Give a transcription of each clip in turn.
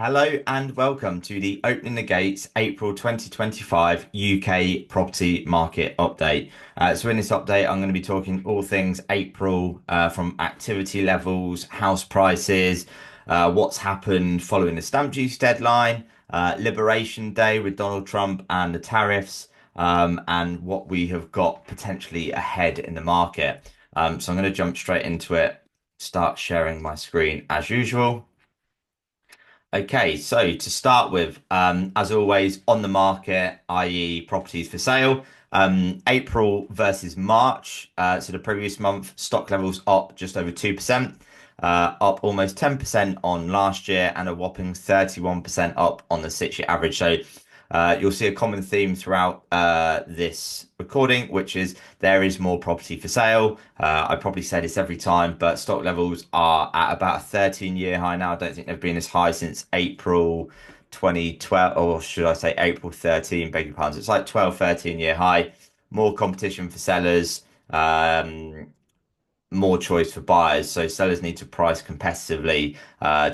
Hello and welcome to the Opening the Gates April 2025 UK property market update. So in this update, I'm going to be talking all things April from activity levels, house prices, what's happened following the stamp duty deadline, Liberation Day with Donald Trump and the tariffs, and what we have got potentially ahead in the market. So I'm going to jump straight into it, start sharing my screen as usual. Okay, so to start with, as always, on the market, i.e., properties for sale, April versus March. So the previous month, stock levels up just over 2%, up almost 10% on last year, and a whopping 31% up on the 6-year average. So you'll see a common theme throughout this recording, which is there is more property for sale. I probably say this every time, but stock levels are at about a 13-year high now. I don't think they've been as high since April 2012, or should I say April 13, beg your pardon. It's like 12, 13-year high. More competition for sellers. More choice for buyers. So sellers need to price competitively,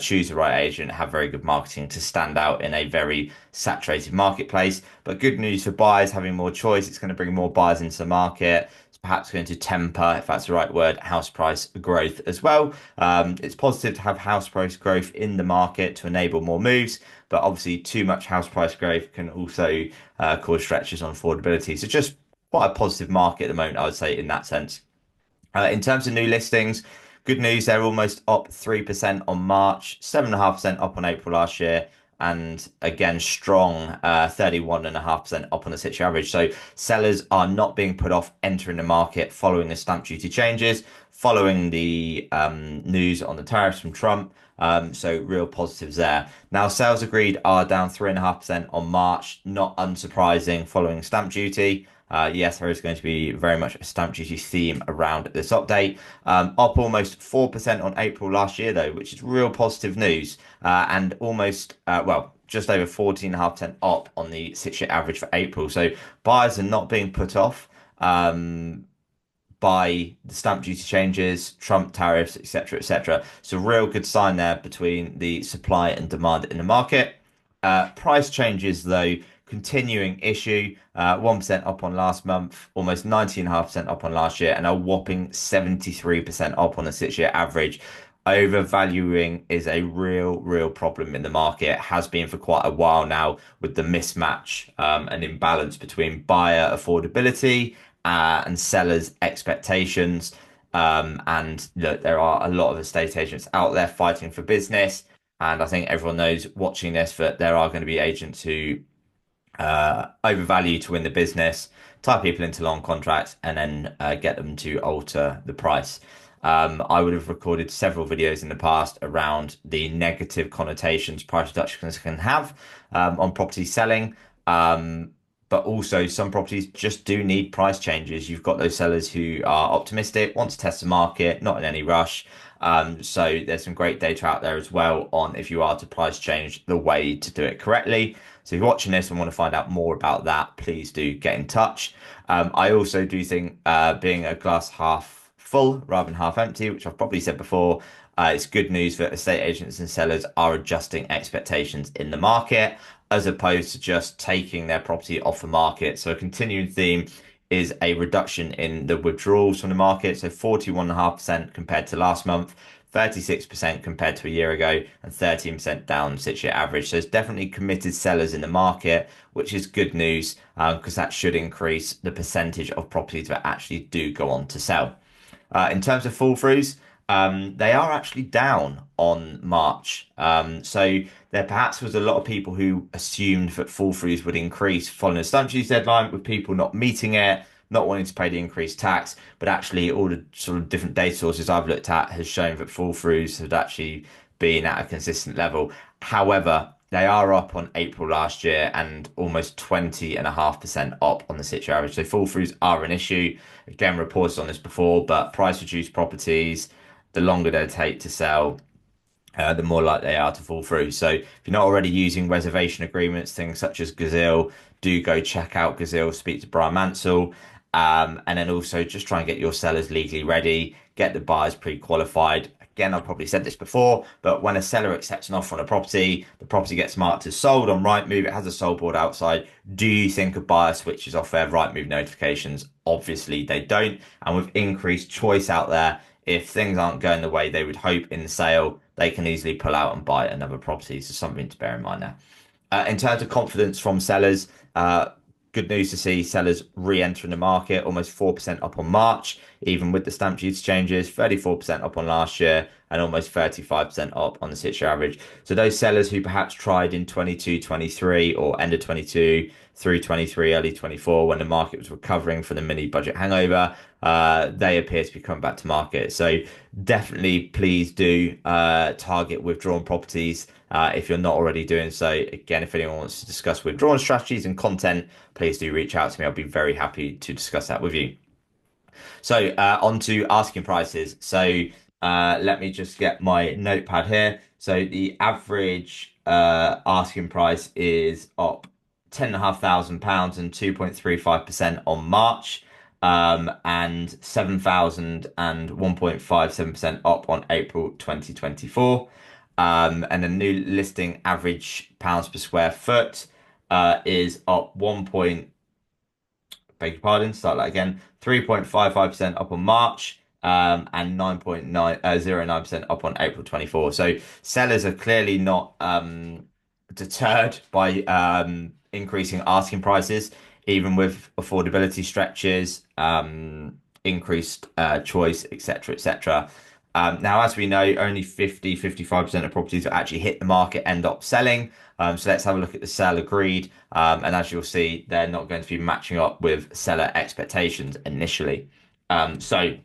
choose the right agent, have very good marketing to stand out in a very saturated marketplace. But good news for buyers, having more choice, it's going to bring more buyers into the market. It's perhaps going to temper, if that's the right word, house price growth as well. It's positive to have house price growth in the market to enable more moves, but obviously too much house price growth can also cause stretches on affordability. So just quite a positive market at the moment, I would say, in that sense. In terms of new listings, good news, they're almost up 3% on March, 7.5% up on April last year, and again, strong 31.5% up on the 6-year average. So sellers are not being put off entering the market following the stamp duty changes, following the news on the tariffs from Trump. So real positives there. Now, sales agreed are down 3.5% on March, not unsurprising following stamp duty. Yes, there is going to be very much a stamp duty theme around this update. Up almost 4% on April last year, though, which is real positive news, and almost, well, just over 14.5% up on the 6-year average for April. So buyers are not being put off by the stamp duty changes, Trump tariffs, etc., etc. So real good sign there between the supply and demand in the market. Price changes, though, continuing issue. 1% up on last month, almost 19.5% up on last year, and a whopping 73% up on the 6-year average. Overvaluing is a real problem in the market. It has been for quite a while now with the mismatch and imbalance between buyer affordability and sellers' expectations. And look, there are a lot of estate agents out there fighting for business. And I think everyone knows watching this that there are going to be agents who overvalue to win the business, tie people into long contracts, and then get them to alter the price. I would have recorded several videos in the past around the negative connotations price reductions can have on property selling. But also some properties just do need price changes. You've got those sellers who are optimistic, want to test the market, not in any rush. So there's some great data out there as well on if you are to price change, the way to do it correctly. So if you're watching this and want to find out more about that, please do get in touch. I also do think being a glass half full rather than half empty, which I've probably said before, it's good news that estate agents and sellers are adjusting expectations in the market as opposed to just taking their property off the market. So a continuing theme is a reduction in the withdrawals from the market. So 41.5% compared to last month, 36% compared to a year ago, and 13% down 6-year average. So there's definitely committed sellers in the market, which is good news because that should increase the percentage of properties that actually do go on to sell. In terms of fall throughs, they are actually down on March. So there perhaps was a lot of people who assumed that fall throughs would increase following the stamp duty deadline, with people not meeting it, not wanting to pay the increased tax. But actually, all the sort of different data sources I've looked at has shown that fall throughs have actually been at a consistent level. However, they are up on April last year and almost 20.5% up on the 6-year average. So fall throughs are an issue. Again, reports on this before, but price reduced properties, the longer they take to sell, the more likely they are to fall through. So if you're not already using reservation agreements, things such as Gazelle, do go check out Gazelle, speak to Brian Mansell, and then also just try and get your sellers legally ready, get the buyers pre-qualified. again, I've probably said this before, but when a seller accepts an offer on a property, the property gets marked as sold on Rightmove, it has a sold board outside. Do you think a buyer switches off their Rightmove notifications? Obviously, they don't. And with increased choice out there, if things aren't going the way they would hope in the sale, they can easily pull out and buy another property. So something to bear in mind there. In terms of confidence from sellers, good news to see sellers re-entering the market, almost 4% up on March, even with the stamp duty changes, 34% up on last year, and almost 35% up on the 6-year average. So those sellers who perhaps tried in 22, 23, or end of 22 through 23, early 24, when the market was recovering from the mini budget hangover, they appear to be coming back to market. So definitely please do target withdrawn properties if you're not already doing so. Again, if anyone wants to discuss withdrawal strategies and content, please do reach out to me. I'll be very happy to discuss that with you. So on to asking prices. So let me just get my notepad here. So the average asking price is up £10,500 and 2.35% on March, and 7,000 and 1.57% up on April 2024. And the new listing average pounds per square foot is up 1. Beg your pardon, start that again. 3.55% up on March, and 9.909% up on April 24. So sellers are clearly not deterred by increasing asking prices, even with affordability stretches, increased choice, etc., etc. Now, as we know, only 55% of properties that actually hit the market end up selling. So let's have a look at the sale agreed. And as you'll see, they're not going to be matching up with seller expectations initially. So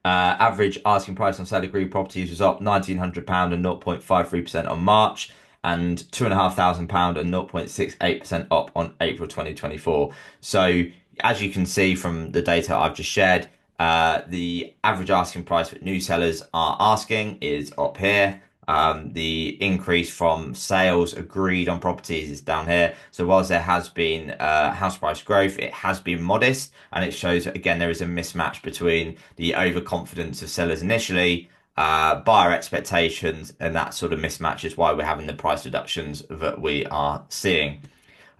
average asking price on sale agreed properties was up £1,900 and 0.53% on March, and £2,500 and 0.68% up on April 2024. So as you can see from the data I've just shared, the average asking price that new sellers are asking is up here. The increase from sales agreed on properties is down here. So whilst there has been house price growth, it has been modest, and it shows that again there is a mismatch between the overconfidence of sellers initially, buyer expectations, and that sort of mismatch is why we're having the price reductions that we are seeing.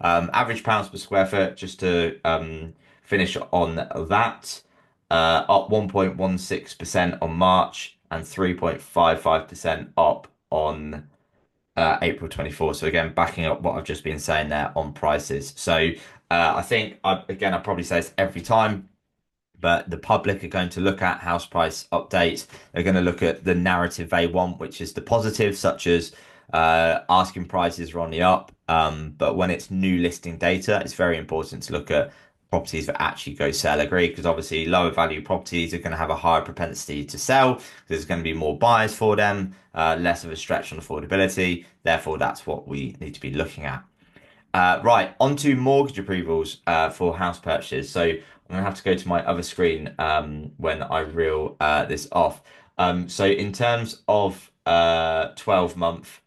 Average pounds per square foot, just to finish on that, up 1.16% on March and 3.55% up on April 24. So again, backing up what I've just been saying there on prices. So I think, I probably say this every time, but the public are going to look at house price updates. They're going to look at the narrative they want, which is the positive, such as asking prices are on the up. But when it's new listing data, it's very important to look at properties that actually go sell agreed, because obviously lower value properties are going to have a higher propensity to sell because there's going to be more buyers for them, less of a stretch on affordability. Therefore, that's what we need to be looking at. Right, on to mortgage approvals for house purchases. So I'm going to have to go to my other screen when I reel this off. So in terms of 12-month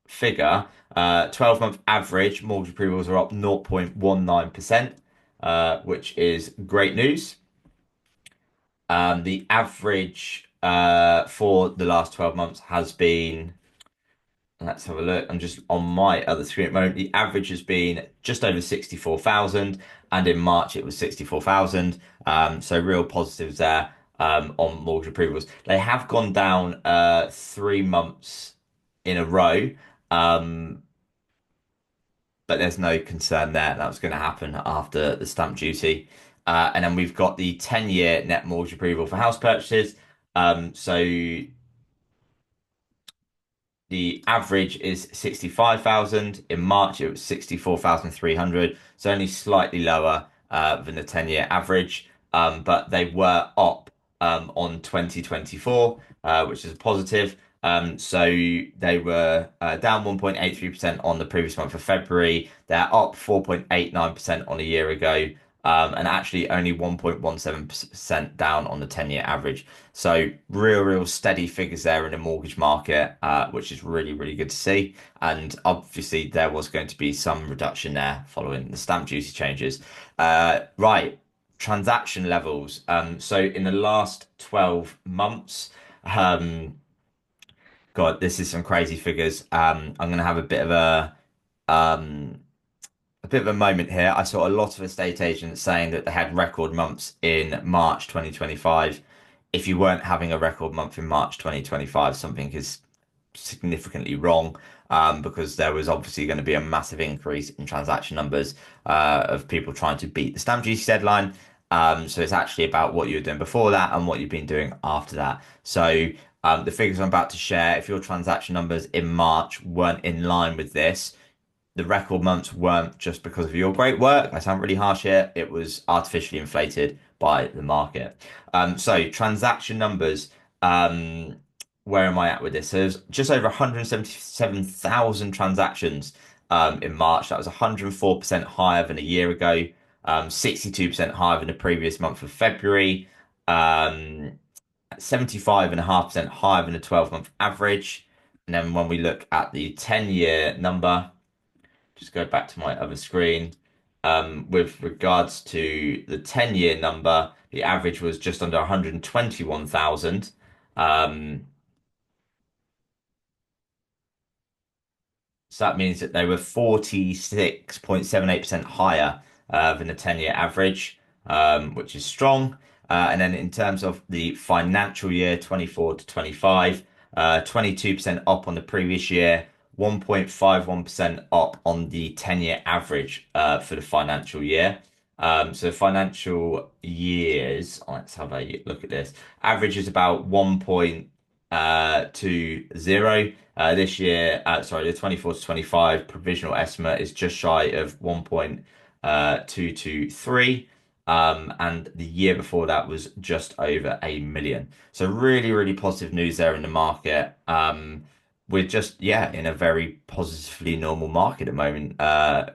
figure, 12-month average mortgage approvals are up 0.19%, which is great news. The average for the last 12 months has been, let's have a look. I'm just on my other screen at the moment. The average has been just over 64,000, and in March it was 64,000. So real positives there on mortgage approvals. They have gone down 3 months in a row, but there's no concern there. That was going to happen after the stamp duty. And then we've got the 10-year net mortgage approval for house purchases. So the average is 65,000. In March, it was 64,300. So only slightly lower than the 10-year average. But they were up on 2024, which is a positive. So they were down 1.83% on the previous month of February. They're up 4.89% on a year ago, and actually only 1.17% down on the 10-year average. So real steady figures there in the mortgage market, which is really good to see. And obviously there was going to be some reduction there following the stamp duty changes. Right. transaction levels. So in the last 12 months, um, God, this is some crazy figures. I'm going to have um, a bit of a moment here. I saw a lot of estate agents saying that they had record months in March 2025. If you weren't having a record month in March 2025, something is significantly wrong, because there was obviously going to be a massive increase in transaction numbers of people trying to beat the stamp duty deadline. So it's actually about what you were doing before that and what you've been doing after that. So the figures I'm about to share, if your transaction numbers in March weren't in line with this, the record months weren't just because of your great work. I sound really harsh here. It was artificially inflated by the market. So transaction numbers. Where am I at with this? So there's just over 177,000 transactions in March. That was 104% higher than a year ago, 62% higher than the previous month of February, 75.5% higher than the 12-month average. And then when we look at the 10-year number, just go back to my other screen. With regards to the 10-year number, the average was just under 121,000. Um, So that means that they were 46.78% higher than the 10-year average, which is strong. And then in terms of the financial year 24 to 25, 22% up on the previous year, 1.51% up on the 10-year average for the financial year. So financial years, let's have a look at this. Average is about 1.20. This year, sorry, the 24 to 25 provisional estimate is just shy of 1.223. And the year before that was just over a million. So really, really positive news there in the market. We're just, yeah, in a very positively normal market at the moment.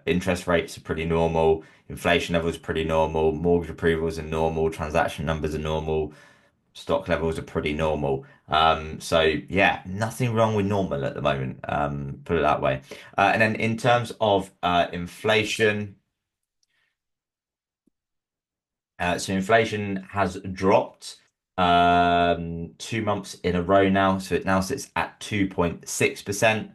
Interest rates are pretty normal. Inflation levels are pretty normal. Mortgage approvals are normal. Transaction numbers are normal. Stock levels are pretty normal. So yeah, nothing wrong with normal at the moment. Put it that way. And then in terms of inflation, so inflation has dropped 2 months in a row now. So it now sits at 2.6%.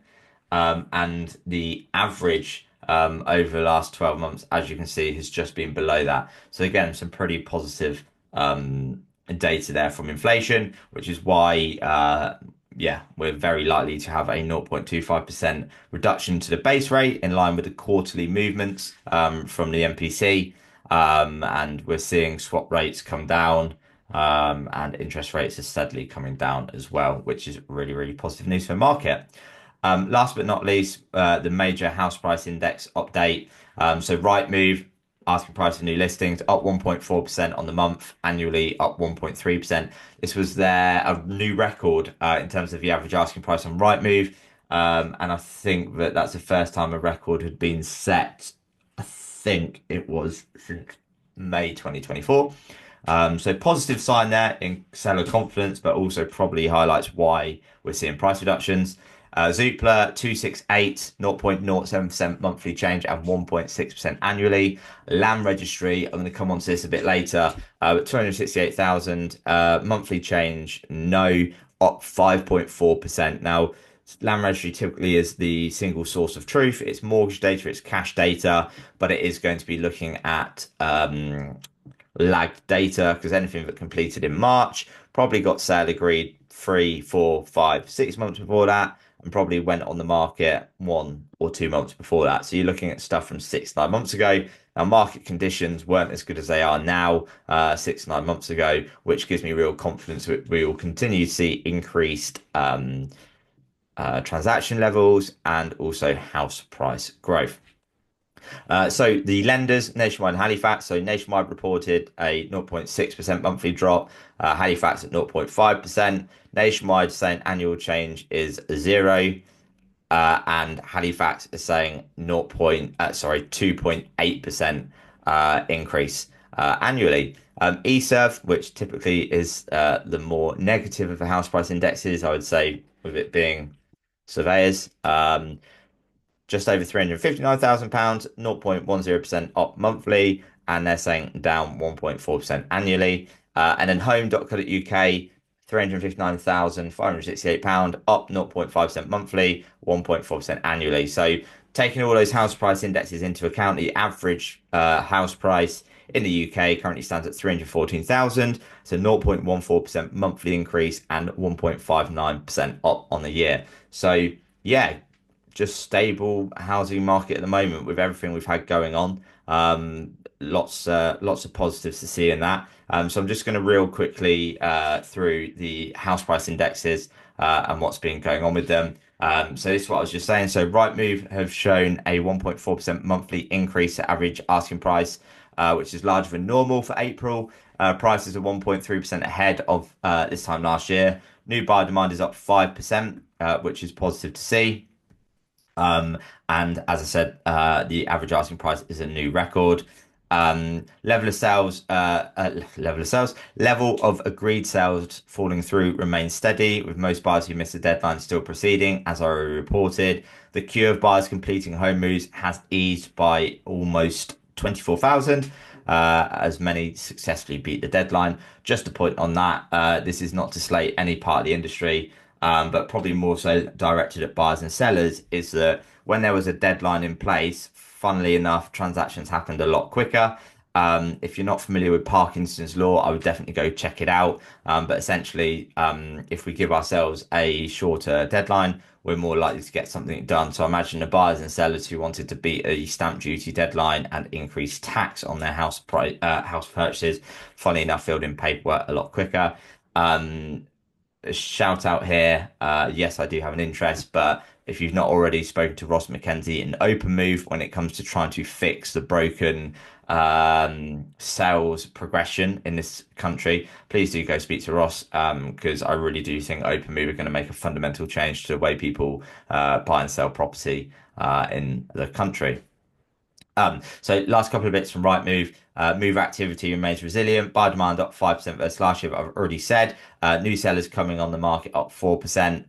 And the average over the last 12 months, as you can see, has just been below that. So again, some pretty positive data there from inflation, which is why yeah, we're very likely to have a 0.25% reduction to the base rate in line with the quarterly movements from the MPC. And we're seeing swap rates come down, and interest rates are steadily coming down as well, which is really, really positive news for the market. Last but not least, the major house price index update. So Rightmove, asking price of new listings up 1.4% on the month, annually up 1.3%. This was a new record in terms of the average asking price on Rightmove. And I think that that's the first time a record had been set. I think it was since May 2024. So positive sign there in seller confidence, but also probably highlights why we're seeing price reductions. Zoopla 268, 0.07% monthly change and 1.6% annually. Land Registry, I'm going to come on to this a bit later, but 268,000 monthly change, no, up 5.4%. Now, Land Registry typically is the single source of truth. It's mortgage data, it's cash data, but it is going to be looking at lagged data because anything that completed in March probably got sale agreed 3, 4, 5, 6 months before that, and probably went on the market 1 or 2 months before that. So you're looking at stuff from 6, 9 months ago. Now, market conditions weren't as good as they are now 6, 9 months ago, which gives me real confidence that we will continue to see increased transaction levels and also house price growth. So the lenders, Nationwide and Halifax. So Nationwide reported a 0.6% monthly drop, Halifax at 0.5%. Nationwide saying annual change is zero, and Halifax is saying 2.8% increase annually. eServe, which typically is the more negative of the house price indexes, I would say, with it being surveyors. Just over £359,000, 0.10% up monthly, and they're saying down 1.4% annually. And then home.co.uk, £359,568, up 0.5% monthly, 1.4% annually. So taking all those house price indexes into account, the average house price in the UK currently stands at 314,000, so 0.14% monthly increase and 1.59% up on the year. So yeah, just stable housing market at the moment with everything we've had going on. Lots of positives to see in that. So I'm just going to real quickly through the house price indexes and what's been going on with them. So this is what I was just saying. So Rightmove have shown a 1.4% monthly increase at average asking price, which is larger than normal for April. Prices are 1.3% ahead of this time last year. New buyer demand is up 5%, which is positive to see. And as I said, the average asking price is a new record. Level of agreed sales falling through remains steady, with most buyers who missed the deadline still proceeding, as already reported. The queue of buyers completing home moves has eased by almost 24,000. As many successfully beat the deadline. Just a point on that, this is not to slate any part of the industry, but probably more so directed at buyers and sellers, is that when there was a deadline in place, funnily enough, transactions happened a lot quicker. If you're not familiar with Parkinson's law, I would definitely go check it out. But essentially, if we give ourselves a shorter deadline, we're more likely to get something done. So imagine the buyers and sellers who wanted to beat a stamp duty deadline and increase tax on their house purchases, funnily enough, filled in paperwork a lot quicker. A shout out here. Yes, I do have an interest, but if you've not already spoken to Ross McKenzie in OpenMove when it comes to trying to fix the broken sales progression in this country, please do go speak to Ross, because I really do think OpenMove are going to make a fundamental change to the way people buy and sell property in the country. So last couple of bits from Rightmove. Move activity remains resilient. Buy demand up 5% versus last year, but I've already said. New sellers coming on the market up 4%.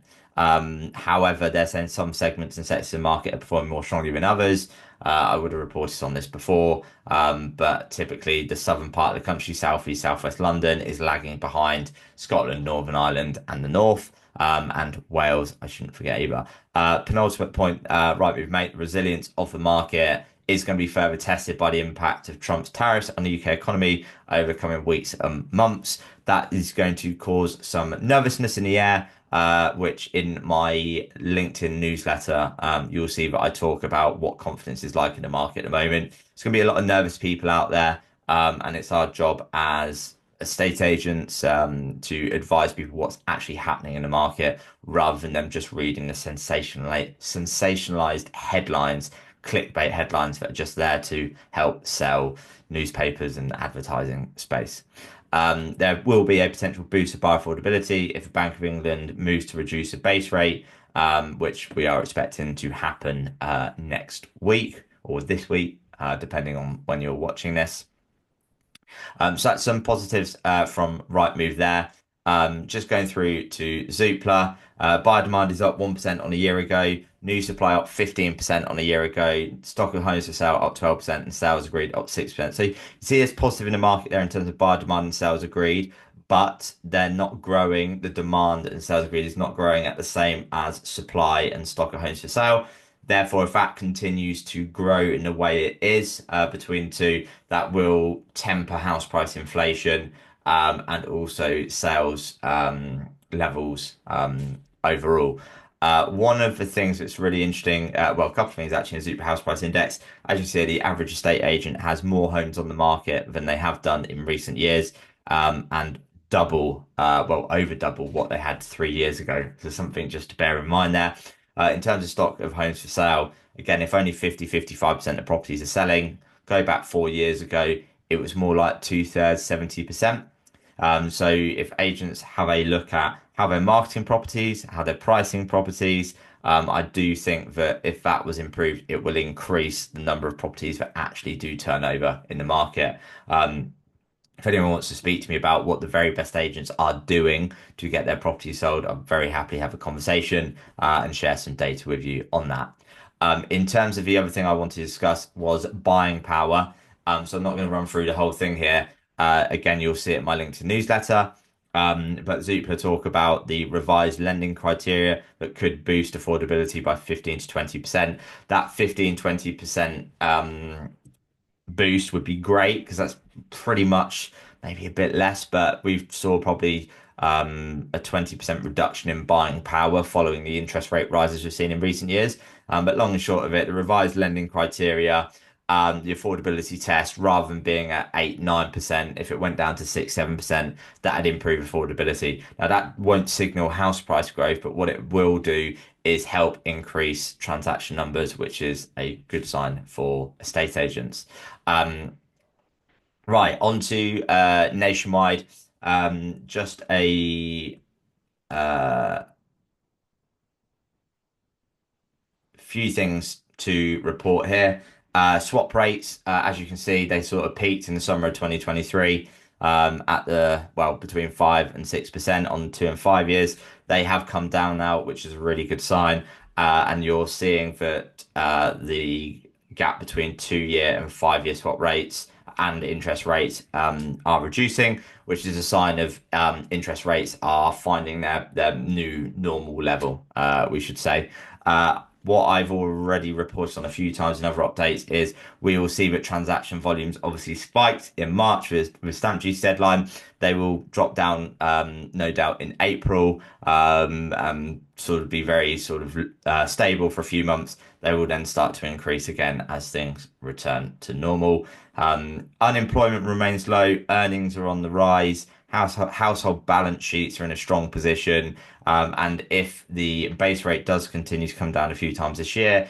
However, they're saying some segments and sectors of the market are performing more strongly than others. I would have reported on this before, but typically the southern part of the country, southeast, southwest London, is lagging behind Scotland, Northern Ireland, and the north. And Wales, I shouldn't forget either. Penultimate point, right, we've made the resilience of the market is going to be further tested by the impact of Trump's tariffs on the UK economy over the coming weeks and months. That is going to cause some nervousness in the air, which in my LinkedIn newsletter, you'll see that I talk about what confidence is like in the market at the moment. There's going to be a lot of nervous people out there, and it's our job as estate agents to advise people what's actually happening in the market rather than them just reading the sensationalized headlines, clickbait headlines that are just there to help sell newspapers and advertising space. There will be a potential boost of buyer affordability if the Bank of England moves to reduce the base rate, which we are expecting to happen next week or this week, depending on when you're watching this. So that's some positives from Rightmove there. Just going through to Zoopla, buyer demand is up 1% on a year ago. New supply up 15% on a year ago. Stock of homes for sale up 12% and sales agreed up 6%. So you see it's positive in the market there in terms of buyer demand and sales agreed, but they're not growing. The demand and sales agreed is not growing at the same as supply and stock of homes for sale. Therefore, if that continues to grow in the way it is between two, that will temper house price inflation and also sales levels overall. One of the things that's really interesting, well, a couple of things actually, in the Zoopla House Price Index. As you see, the average estate agent has more homes on the market than they have done in recent years, and over double what they had 3 years ago. So something just to bear in mind there. In terms of stock of homes for sale, again, if only 55% of properties are selling, go back 4 years ago, it was more like two-thirds, 70%. So if agents have a look at how they're marketing properties, how they're pricing properties, I do think that if that was improved, it will increase the number of properties that actually do turn over in the market. If anyone wants to speak to me about what the very best agents are doing to get their property sold, I'm very happy to have a conversation and share some data with you on that. In terms of the other thing I wanted to discuss was buying power. So I'm not going to run through the whole thing here. Again, you'll see it in my LinkedIn newsletter. But Zoopla talk about the revised lending criteria that could boost affordability by 15 to 20%. That 15-20% boost would be great because that's pretty much maybe a bit less, but we've saw probably a 20% reduction in buying power following the interest rate rises we've seen in recent years. But long and short of it, the revised lending criteria, the affordability test, rather than being at 8, 9%, if it went down to 6, 7%, that'd improve affordability. Now, that won't signal house price growth, but what it will do is help increase transaction numbers, which is a good sign for estate agents. Um, right, on to Nationwide. Just a uh, few things to report here. Swap rates, as you can see, they sort of peaked in the summer of 2023 at between 5 and 6% on 2 and 5 years. They have come down now, which is a really good sign. And you're seeing that the gap between 2 year and 5 year swap rates and interest rates are reducing, which is a sign of interest rates are finding their new normal level, we should say. What I've already reported on a few times in other updates is we will see that transaction volumes obviously spiked in March with stamp duty deadline. They will drop down, no doubt, in April, sort of be very sort of stable for a few months. They will then start to increase again as things return to normal. Unemployment remains low, earnings are on the rise. Household balance sheets are in a strong position. And if the base rate does continue to come down a few times this year,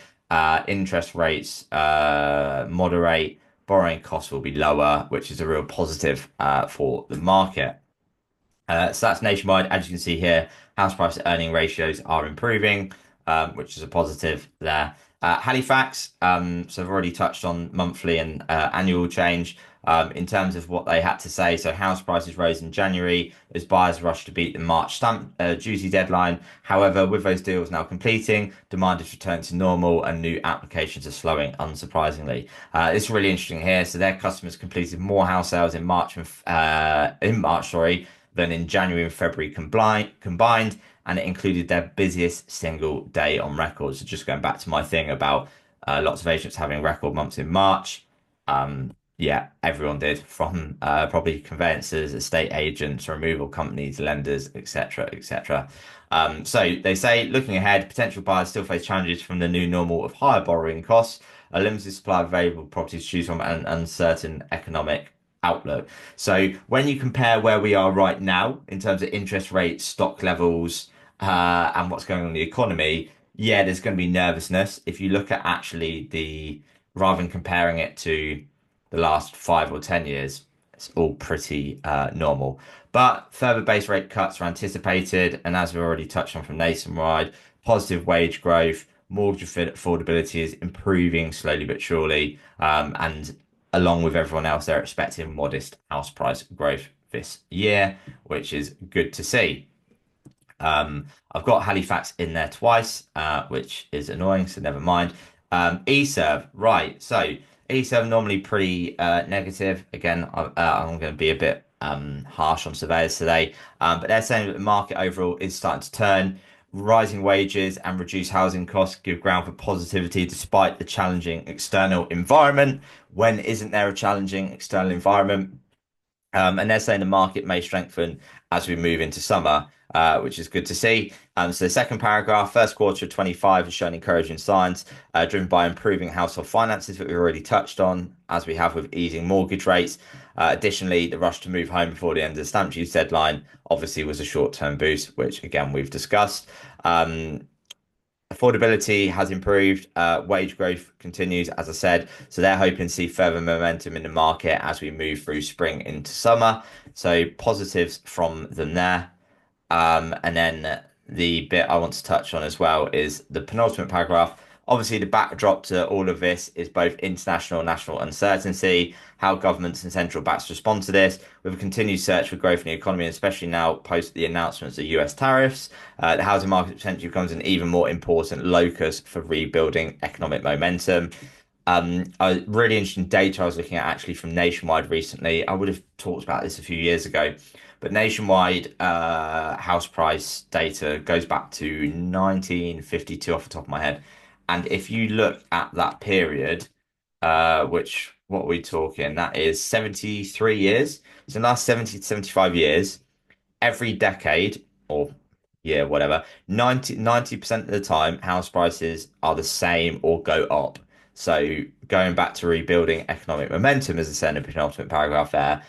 interest rates moderate, borrowing costs will be lower, which is a real positive for the market. So that's Nationwide. As you can see here, house price to earning ratios are improving, which is a positive there. Halifax, so I've already touched on monthly and annual change. In terms of what they had to say, so house prices rose in January as buyers rushed to beat the March stamp duty deadline. However, with those deals now completing, demand has returned to normal and new applications are slowing, unsurprisingly. It's really interesting here. So their customers completed more house sales in March, sorry, than in January and February combined, and it included their busiest single day on record. So just going back to my thing about lots of agents having record months in March. Yeah, everyone did, from probably conveyancers, estate agents, removal companies, lenders, etc., etc. So they say, looking ahead, potential buyers still face challenges from the new normal of higher borrowing costs, a limited supply of available properties to choose from, and uncertain economic outlook. So when you compare where we are right now in terms of interest rates, stock levels, and what's going on in the economy, yeah, there's going to be nervousness. If you look at actually rather than comparing it to the last 5 or 10 years, it's all pretty normal. But further base rate cuts are anticipated, and as we already touched on from Nationwide, positive wage growth, mortgage affordability is improving slowly but surely, and along with everyone else, they're expecting modest house price growth this year, which is good to see. I've got Halifax in there twice, which is annoying, so never mind. eServe, right. So eServe normally pretty negative. Again, I'm going to be a bit harsh on surveyors today, but they're saying that the market overall is starting to turn. Rising wages and reduced housing costs give ground for positivity despite the challenging external environment. When isn't there a challenging external environment? And they're saying the market may strengthen as we move into summer, which is good to see. So the second paragraph, first quarter of 25 has shown encouraging signs, driven by improving household finances that we've already touched on, as we have with easing mortgage rates. Additionally, the rush to move home before the end of the stamp duty deadline obviously was a short-term boost, which again we've discussed. Affordability has improved. Wage growth continues, as I said. So they're hoping to see further momentum in the market as we move through spring into summer. So positives from them there. And then the bit I want to touch on as well is the penultimate paragraph. Obviously, the backdrop to all of this is both international and national uncertainty, how governments and central banks respond to this, with a continued search for growth in the economy, especially now post the announcements of US tariffs. The housing market potentially becomes an even more important locus for rebuilding economic momentum. Really interesting data I was looking at actually from Nationwide recently. I would have talked about this a few years ago, but Nationwide house price data goes back to 1952 off the top of my head. And if you look at that period, which what are we talking? That is 73 years. So in the last 70 to 75 years, every decade or yeah, whatever, 90% of the time, house prices are the same or go up. So going back to rebuilding economic momentum as I said in the penultimate paragraph there,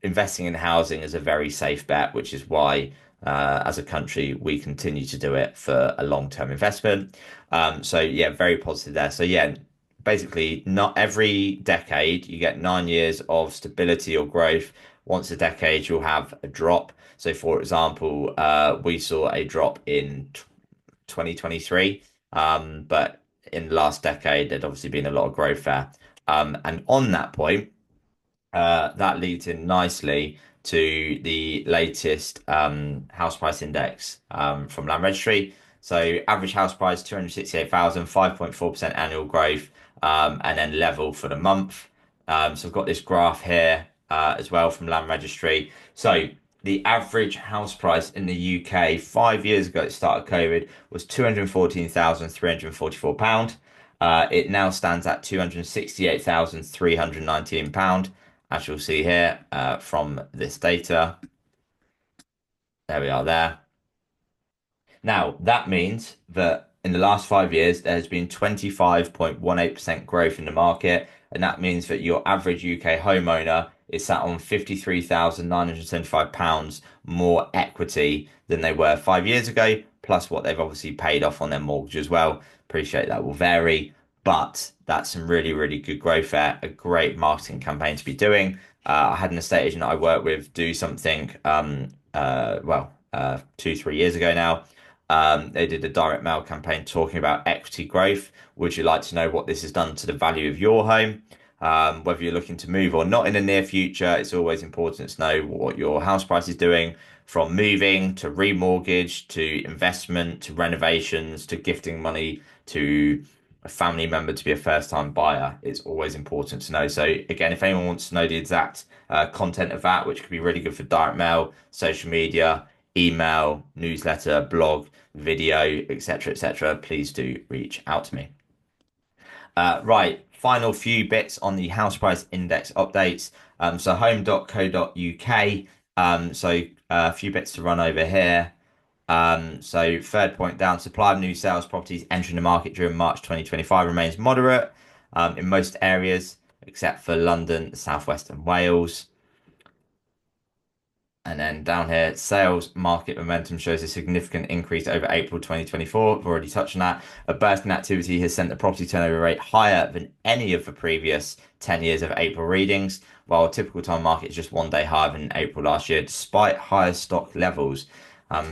investing in housing is a very safe bet, which is why as a country we continue to do it for a long-term investment. So yeah, very positive there. So yeah, basically not every decade you get 9 years of stability or growth. Once a decade you'll have a drop. So, for example, we saw a drop in 2023, but in the last decade, there'd obviously been a lot of growth there. And on that point, that leads in nicely to the latest house price index from Land Registry. So average house price 268,000, 5.4% annual growth, and then level for the month. So I've got this graph here as well from Land Registry. So the average house price in the UK 5 years ago at the start of COVID was £214,344. It now stands at £268,319, as you'll see here from this data. There we are there. Now, that means that in the last 5 years, there has been 25.18% growth in the market. And that means that your average UK homeowner is sat on £53,975 more equity than they were 5 years ago, plus what they've obviously paid off on their mortgage as well. Appreciate that will vary, but that's some really, really good growth there. A great marketing campaign to be doing. I had an estate agent I work with do something, 2, 3 years ago now. They did a direct mail campaign talking about equity growth. Would you like to know what this has done to the value of your home? Whether you're looking to move or not in the near future, it's always important to know what your house price is doing from moving to remortgage to investment to renovations to gifting money to a family member to be a first time buyer. It's always important to know. So, again, if anyone wants to know the exact content of that, which could be really good for direct mail, social media, email, newsletter, blog, video, etc., please do reach out to me. Right, final few bits on the house price index updates. So home.co.uk. A few bits to run over here. So third point down, supply of new sales properties entering the market during March 2025 remains moderate in most areas except for London, Southwest and Wales. And then down here, sales market momentum shows a significant increase over April 2024. I've already touched on that. A burst in activity has sent the property turnover rate higher than any of the previous 10 years of April readings, while a typical time market is just 1 day higher than April last year, despite higher stock levels.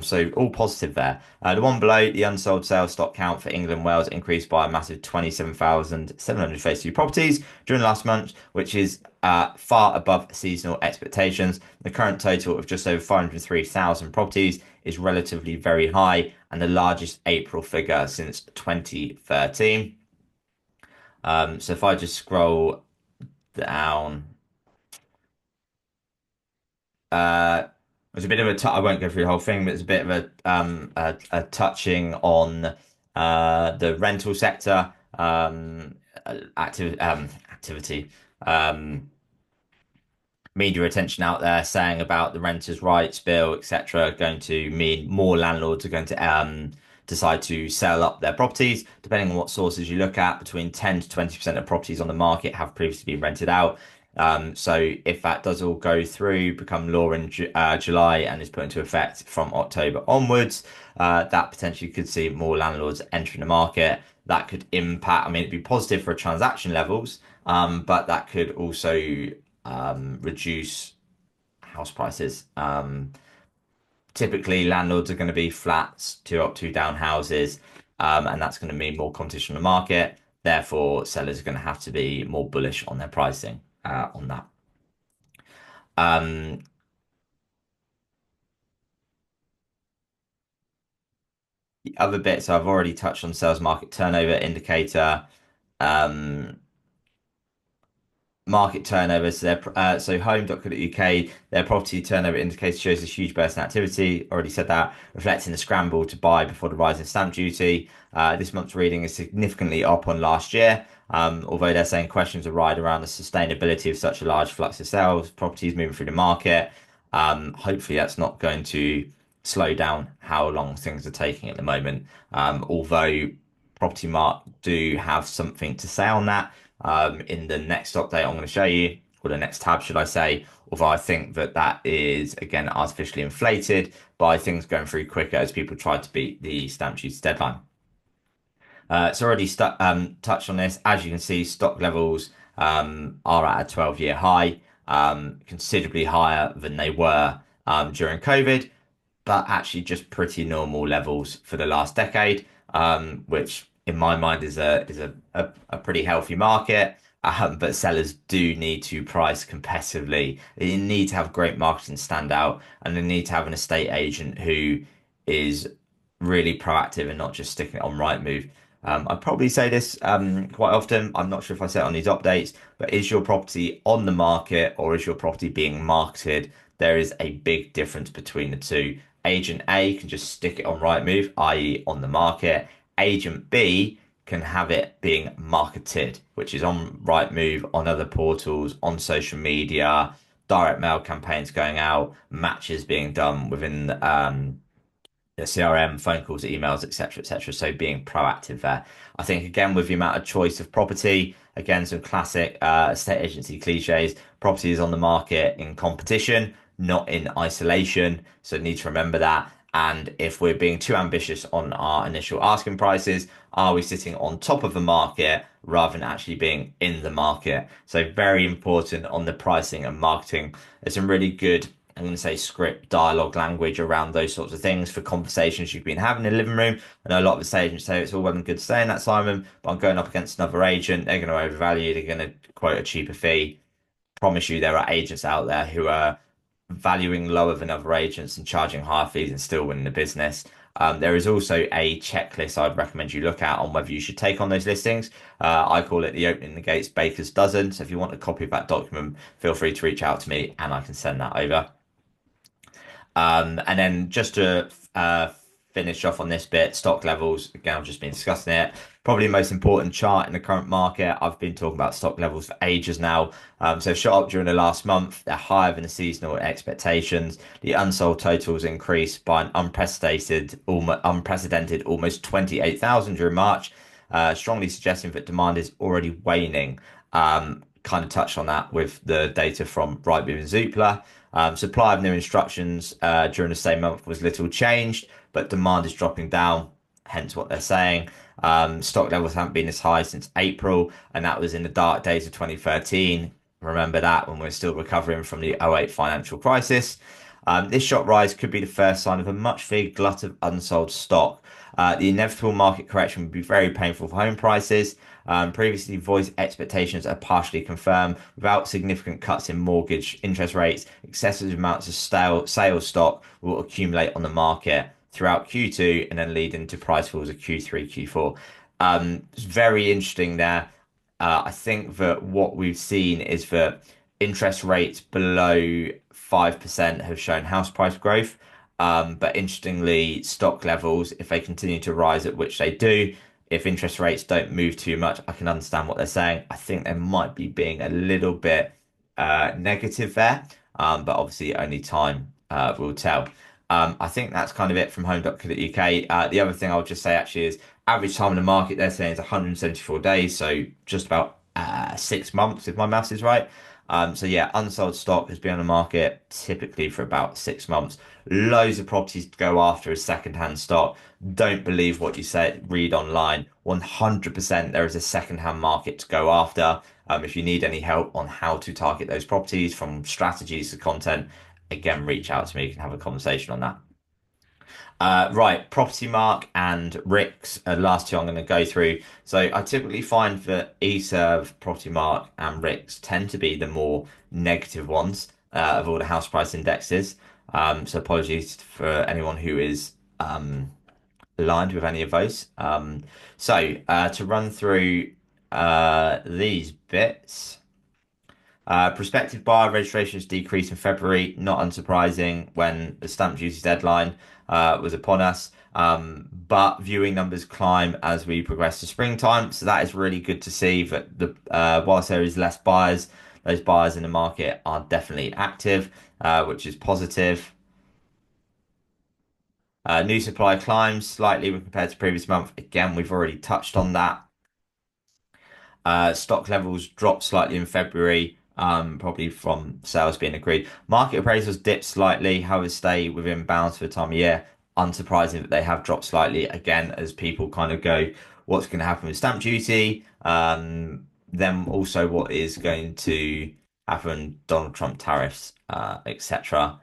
So all positive there. The one below, the unsold sales stock count for England and Wales increased by a massive 27,732 properties during last month, which is far above seasonal expectations. The current total of just over 503,000 properties is relatively very high and the largest April figure since 2013. So if I just scroll down, uh, there's a bit of I won't go through the whole thing, but it's a bit of a touching on the rental sector activity. Um, Media attention out there saying about the renters' rights bill, etc., going to mean more landlords are going to decide to sell up their properties. Depending on what sources you look at, between 10 to 20% of properties on the market have previously been rented out. So if that does all go through, become law in July and is put into effect from October onwards, that potentially could see more landlords entering the market. That could impact, I mean, it'd be positive for transaction levels, but that could also reduce house prices. Typically, landlords are going to be flats, two up, two down houses, and that's going to mean more competition on the market. Therefore, sellers are going to have to be more bullish on their pricing on that. Um, the other bits I've already touched on sales market turnover indicator. Um, Market turnover. So home.co.uk, their property turnover indicator shows a huge burst in activity. Already said that, reflecting the scramble to buy before the rise in stamp duty. This month's reading is significantly up on last year. Although they're saying questions arise around the sustainability of such a large flux of sales, properties moving through the market. Hopefully, that's not going to slow down how long things are taking at the moment. Although Property Mark do have something to say on that in the next update I'm going to show you, or the next tab, should I say. Although I think that that is, again, artificially inflated by things going through quicker as people try to beat the stamp duty deadline. It's already touched on this. As you can see, stock levels are at a 12-year high, considerably higher than they were during COVID, but actually just pretty normal levels for the last decade, which in my mind is a pretty healthy market. But sellers do need to price competitively. They need to have great marketing stand out, and they need to have an estate agent who is really proactive and not just sticking it on Rightmove. I probably say this quite often. I'm not sure if I say it on these updates, but is your property on the market or is your property being marketed? There is a big difference between the two. Agent A can just stick it on Rightmove, i.e., on the market. Agent B can have it being marketed, which is on Rightmove, on other portals, on social media, direct mail campaigns going out, matches being done within CRM, phone calls, emails, etc., etc. So being proactive there. I think again with the amount of choice of property, again some classic estate agency cliches. Property is on the market in competition, not in isolation. So need to remember that. And if we're being too ambitious on our initial asking prices, are we sitting on top of the market rather than actually being in the market? So very important on the pricing and marketing. There's some really good, I'm going to say, script, dialogue, language around those sorts of things for conversations you've been having in the living room. I know a lot of estate agents say it's all well and good saying that, Simon, but I'm going up against another agent. They're going to overvalue. They're going to quote a cheaper fee. Promise you, there are agents out there who are valuing lower than other agents and charging higher fees and still winning the business. There is also a checklist I'd recommend you look at on whether you should take on those listings. I call it the opening the gates baker's dozen. So if you want a copy of that document, feel free to reach out to me and I can send that over. And then just to finish off on this bit, stock levels, again, I've just been discussing it. Probably the most important chart in the current market. I've been talking about stock levels for ages now. So shot up during the last month. They're higher than the seasonal expectations. The unsold totals increased by an unprecedented almost 28,000 during March, strongly suggesting that demand is already waning. Kind of touched on that with the data from Rightmove and Zoopla. Supply of new instructions during the same month was little changed, but demand is dropping down, hence what they're saying. Stock levels haven't been as high since April, and that was in the dark days of 2013. Remember that when we're still recovering from the '08 financial crisis. This sharp rise could be the first sign of a much bigger glut of unsold stock. The inevitable market correction would be very painful for home prices. Previously voiced expectations are partially confirmed without significant cuts in mortgage interest rates. Excessive amounts of sales stock will accumulate on the market throughout Q2 and then lead into price falls of Q3, Q4. It's very interesting there. I think that what we've seen is that interest rates below 5% have shown house price growth. But interestingly, stock levels, if they continue to rise, at which they do, if interest rates don't move too much, I can understand what they're saying. I think they might be being a little bit negative there, but obviously only time will tell. I think that's kind of it from home.co.uk. The other thing I'll just say actually is average time in the market they're saying is 174 days, so just about 6 months if my maths is right. So yeah, unsold stock has been on the market typically for about 6 months. Loads of properties to go after as second-hand stock. Don't believe what you say, read online. 100% there is a second-hand market to go after. If you need any help on how to target those properties from strategies to content, again, reach out to me. You can have a conversation on that. Right, Property Mark and Rick's are the last two I'm going to go through. So I typically find that eServe, Property Mark, and Rick's tend to be the more negative ones of all the house price indexes. So apologies for anyone who is aligned with any of those. To run through These bits. Prospective buyer registrations decreased in February, not unsurprising when the stamp duty deadline was upon us. But viewing numbers climb as we progress to springtime, so that is really good to see that whilst there is less buyers, those buyers in the market are definitely active, which is positive. New supply climbs slightly when compared to previous month. Again, we've already touched on that. Stock levels dropped slightly in February, probably from sales being agreed. Market appraisals dipped slightly, however, stay within bounds for the time of year. Unsurprising that they have dropped slightly again as people kind of go, what's going to happen with stamp duty? Then also what is going to happen, Donald Trump tariffs, etc.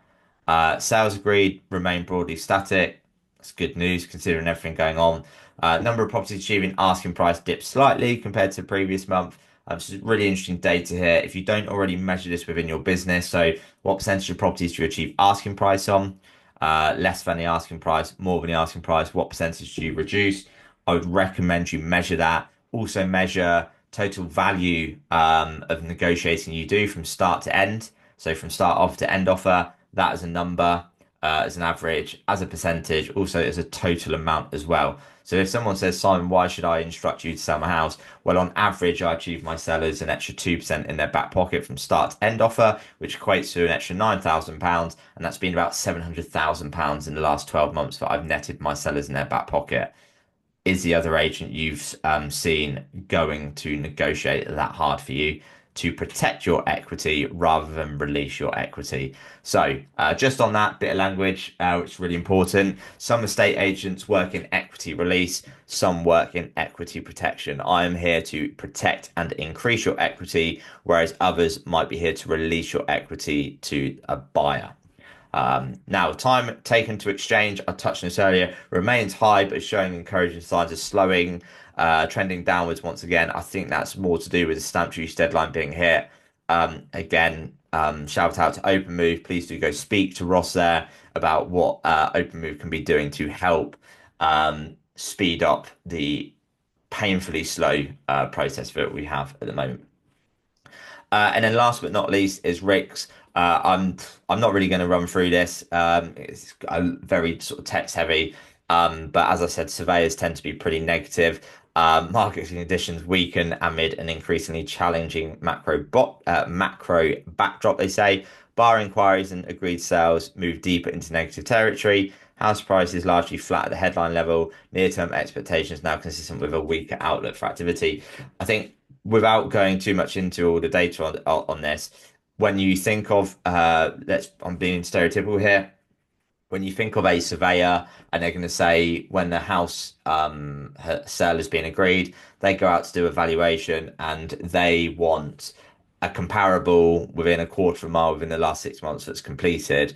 Sales agreed remain broadly static. That's good news considering everything going on. Number of properties achieving asking price dipped slightly compared to the previous month. This is really interesting data here. If you don't already measure this within your business, so what percentage of properties do you achieve asking price on? Less than the asking price, more than the asking price, what percentage do you reduce? I would recommend you measure that. Also measure total value of negotiating you do from start to end. So from start offer to end offer, that is a number, as an average, as a percentage, also as a total amount as well. So if someone says, Simon, why should I instruct you to sell my house? Well, on average, I achieve my sellers an extra 2% in their back pocket from start to end offer, which equates to an extra £9,000. And that's been about £700,000 in the last 12 months that I've netted my sellers in their back pocket. Is the other agent you've seen going to negotiate that hard for you to protect your equity rather than release your equity? So, just on that bit of language, which is really important, some estate agents work in equity release, some work in equity protection. I am here to protect and increase your equity, whereas others might be here to release your equity to a buyer. Now, time taken to exchange, I touched on this earlier, remains high, but is showing encouraging signs of slowing, trending downwards once again. I think that's more to do with the stamp duty deadline being hit. Shout out to OpenMove. Please do go speak to Ross there about what OpenMove can be doing to help speed up the painfully slow process that we have at the moment. And then last but not least is Rick's. I'm not really going to run through this. It's very sort of text heavy. But as I said, surveyors tend to be pretty negative. Market conditions weaken amid an increasingly challenging macro backdrop, they say. Bar inquiries and agreed sales move deeper into negative territory. House prices largely flat at the headline level. Near-term expectations now consistent with a weaker outlook for activity. I think without going too much into all the data on this, when you think of I'm being stereotypical here, when you think of a surveyor and they're going to say when the house sale has been agreed, they go out to do a valuation and they want a comparable within a quarter of a mile within the last 6 months that's completed.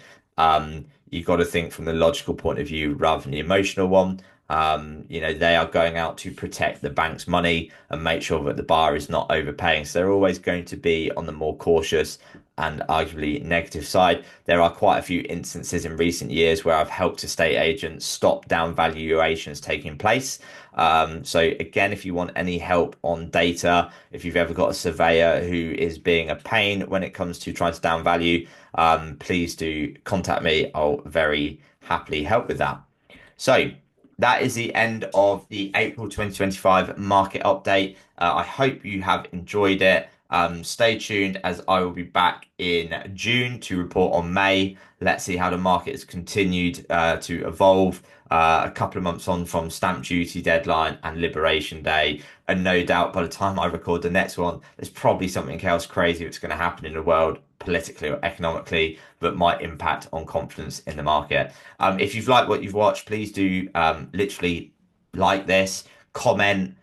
You've got to think from the logical point of view rather than the emotional one. They are going out to protect the bank's money and make sure that the buyer is not overpaying. So they're always going to be on the more cautious and arguably negative side. There are quite a few instances in recent years where I've helped estate agents stop down valuations taking place. So again, if you want any help on data, if you've ever got a surveyor who is being a pain when it comes to trying to down value, please do contact me. I'll very happily help with that. So that is the end of the April 2025 market update. I hope you have enjoyed it. Stay tuned as I will be back in June to report on May. Let's see how the market has continued to evolve a couple of months on from stamp duty deadline and Liberation Day. And no doubt by the time I record the next one, there's probably something else crazy that's going to happen in the world politically or economically that might impact on confidence in the market. If you've liked what you've watched, please do literally like this, comment,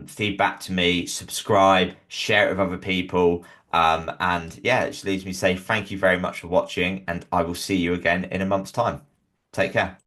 feedback to me, subscribe, share it with other people. And yeah, it just leaves me to say thank you very much for watching, and I will see you again in a month's time. Take care.